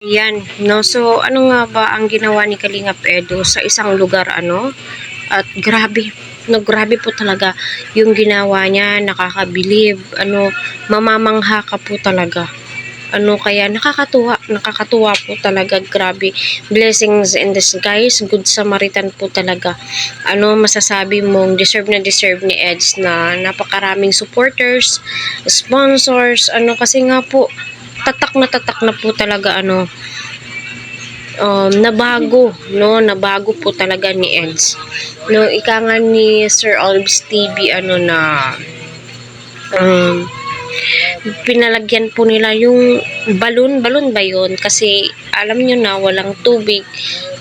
Yan, no? So, ano nga ba ang ginawa ni Kalingap Edo sa isang lugar, At grabe, no, grabe po talaga yung ginawa niya, nakakabilib, mamamangha ka po talaga. Kaya nakakatuwa po talaga, grabe. Blessings in disguise, good Samaritan po talaga. Masasabi mong deserve ni Eds na napakaraming supporters, sponsors, kasi nga po, tatak na po talaga, nabago po talaga ni Eds. No, ika nga ni Sir Olbs TV, pinalagyan po nila yung balon ba yun? Kasi alam nyo na walang tubig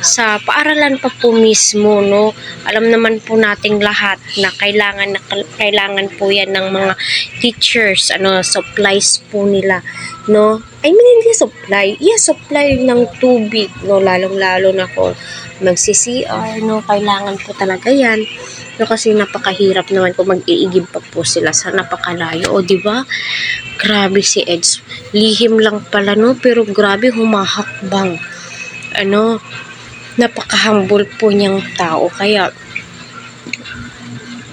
sa paaralan pa po mismo, no? Alam naman po nating lahat na kailangan po yan ng mga teachers, supplies po nila, no? I mean, hindi supply. Yes, supply ng tubig, no? Lalong-lalo na kung mag-CCR, no? Kailangan po talaga yan. No, kasi napakahirap naman kung mag-iigib pa po sila sa napakalayo. O, di ba? Grabe si Eds. Lihim lang pala, no? Pero grabe, humahakbang. Napaka-humble po niyang tao. Kaya,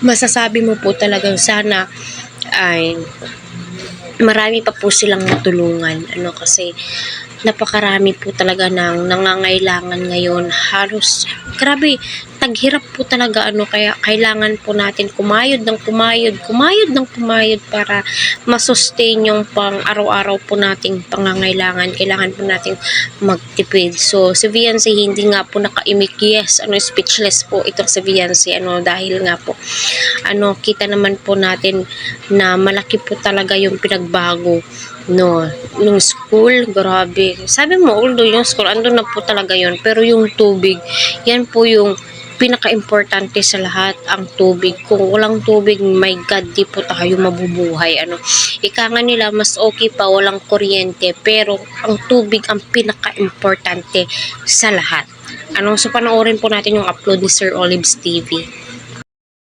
masasabi mo po talagang sana ay marami pa po silang matulungan. Kasi napakarami po talaga ng nangangailangan ngayon. Halos, grabe, taghirap po talaga, kaya kailangan po natin kumayod para masustain yung pang araw-araw po nating pangangailangan. Kailangan po nating magtipid. So, si Viancy hindi nga po nakaimik. Yes, speechless po itong si Viancy, dahil nga po, kita naman po natin na malaki po talaga yung pinagbago, no, yung school, grabe. Sabi mo, although yung school, andun na po talaga yun, pero yung tubig, yan po yung pinaka-importante sa lahat, ang tubig. Kung walang tubig, my God, di po tayo mabubuhay. Ika nga nila, mas okay pa walang kuryente, pero ang tubig ang pinaka-importante sa lahat. So panoorin po natin yung upload ni Sir Olives TV.